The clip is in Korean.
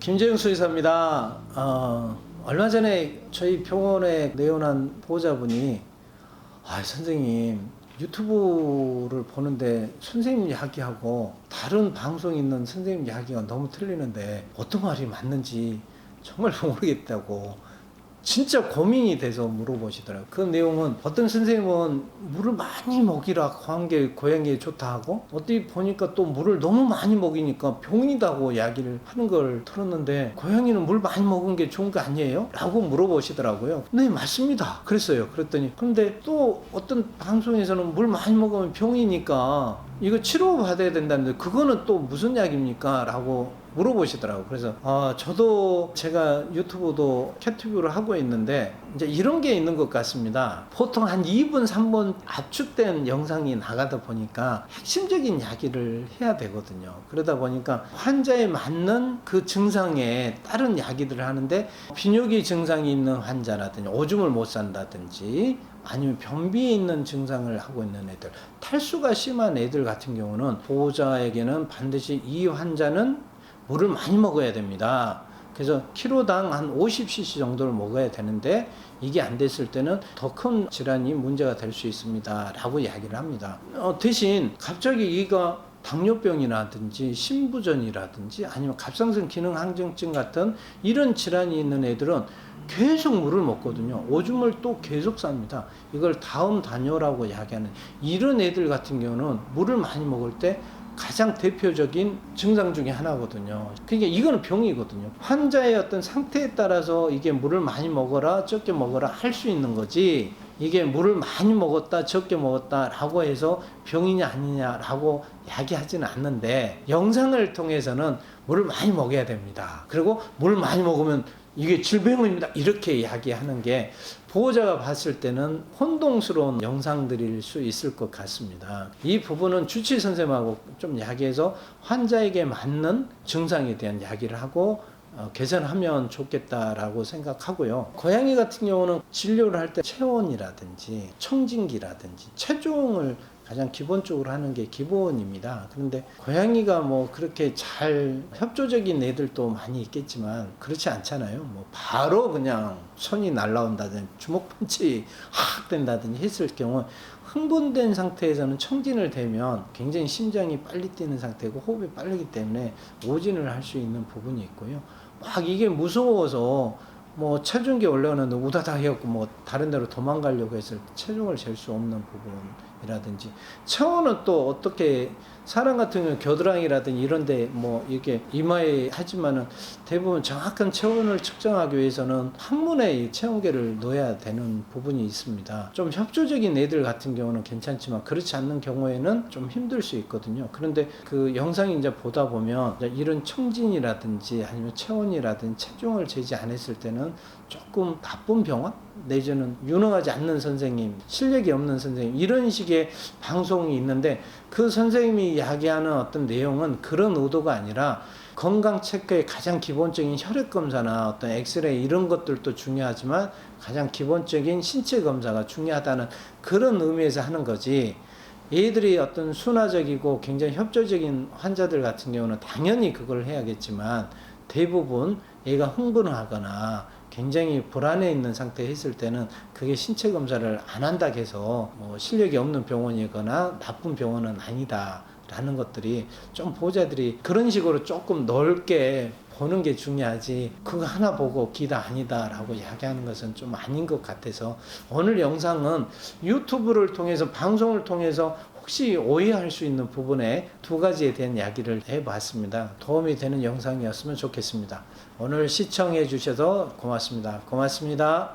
김재용 수의사입니다. 얼마 전에 저희 병원에 내원한 보호자분이 선생님 유튜브를 보는데 선생님 이야기하고 다른 방송에 있는 선생님 이야기가 너무 틀리는데 어떤 말이 맞는지 정말 모르겠다고 진짜 고민이 돼서 물어보시더라고요. 그 내용은 어떤 선생님은 물을 많이 먹이라 한 게 고양이에 좋다 하고 어디 보니까 또 물을 너무 많이 먹이니까 병이다고 이야기를 하는 걸 들었는데 고양이는 물 많이 먹은 게 좋은 거 아니에요? 라고 물어보시더라고요. 네, 맞습니다. 그랬어요. 그랬더니 근데 또 어떤 방송에서는 물 많이 먹으면 병이니까 이거 치료받아야 된다는데 그거는 또 무슨 이야기입니까? 라고 물어보시더라고요. 그래서 저도 제가 유튜브도 캣튜브를 하고 있는데 이제 이런 게 있는 것 같습니다. 보통 한 2분 3분 압축된 영상이 나가다 보니까 핵심적인 이야기를 해야 되거든요. 그러다 보니까 환자에 맞는 그 증상에 따른 이야기들을 하는데 비뇨기 증상이 있는 환자라든지 오줌을 못 산다든지 아니면 변비에 있는 증상을 하고 있는 애들, 탈수가 심한 애들 같은 경우는 보호자에게는 반드시 이 환자는 물을 많이 먹어야 됩니다. 그래서 키로당 한 50cc 정도를 먹어야 되는데 이게 안 됐을 때는 더 큰 질환이 문제가 될 수 있습니다. 라고 이야기를 합니다. 대신 갑자기 이가 당뇨병이라든지 심부전이라든지 아니면 갑상선 기능 항정증 같은 이런 질환이 있는 애들은 계속 물을 먹거든요. 오줌을 또 계속 쌉니다. 이걸 다음 단뇨라고 이야기하는 이런 애들 같은 경우는 물을 많이 먹을 때 가장 대표적인 증상 중에 하나거든요. 그러니까 이거는 병이거든요. 환자의 어떤 상태에 따라서 이게 물을 많이 먹어라 적게 먹어라 할 수 있는 거지, 이게 물을 많이 먹었다 적게 먹었다 라고 해서 병이냐 아니냐 라고 이야기하지는 않는데, 영상을 통해서는 물을 많이 먹어야 됩니다. 그리고 물 많이 먹으면 이게 질병입니다 이렇게 이야기하는 게 보호자가 봤을 때는 혼동스러운 영상들일 수 있을 것 같습니다. 이 부분은 주치의 선생님하고 좀 이야기해서 환자에게 맞는 증상에 대한 이야기를 하고 개선하면 좋겠다라고 생각하고요. 고양이 같은 경우는 진료를 할 때 체온이라든지 청진기라든지 체중을 가장 기본적으로 하는 게 기본입니다. 그런데 고양이가 뭐 그렇게 잘 협조적인 애들도 많이 있겠지만 그렇지 않잖아요. 뭐 바로 그냥 손이 날라온다든지 주먹 펀치 확 된다든지 했을 경우 흥분된 상태에서는 청진을 대면 굉장히 심장이 빨리 뛰는 상태고 호흡이 빠르기 때문에 오진을 할 수 있는 부분이 있고요. 막 이게 무서워서 뭐 체중계 올라가는데 우다다 해갖고 뭐 다른 데로 도망가려고 했을 때 체중을 잴 수 없는 부분이라든지, 체온은 또 어떻게 사람 같은 경우는 겨드랑이라든지 이런데 뭐 이렇게 이마에 하지만은 대부분 정확한 체온을 측정하기 위해서는 항문에 체온계를 넣어야 되는 부분이 있습니다. 좀 협조적인 애들 같은 경우는 괜찮지만 그렇지 않는 경우에는 좀 힘들 수 있거든요. 그런데 그 영상 이제 보다 보면 이런 청진이라든지 아니면 체온이라든지 체중을 재지 않았을 때는 조금 나쁜 병원 내지는 유능하지 않는 선생님, 실력이 없는 선생님, 이런 식의 방송이 있는데 그 선생님이 이야기하는 어떤 내용은 그런 의도가 아니라 건강 체크의 가장 기본적인 혈액 검사나 어떤 엑스레이 이런 것들도 중요하지만 가장 기본적인 신체 검사가 중요하다는 그런 의미에서 하는 거지, 얘들이 어떤 순화적이고 굉장히 협조적인 환자들 같은 경우는 당연히 그걸 해야겠지만 대부분 얘가 흥분을 하거나 굉장히 불안해 있는 상태에 있을 때는 그게 신체 검사를 안 한다 해서 뭐 실력이 없는 병원이거나 나쁜 병원은 아니다 라는 것들이 좀 보호자들이 그런 식으로 조금 넓게 보는 게 중요하지, 그거 하나 보고 기다 아니다 라고 이야기하는 것은 좀 아닌 것 같아서 오늘 영상은 유튜브를 통해서 방송을 통해서 혹시 오해할 수 있는 부분에 두 가지에 대한 이야기를 해봤습니다. 도움이 되는 영상이었으면 좋겠습니다. 오늘 시청해 주셔서 고맙습니다. 고맙습니다.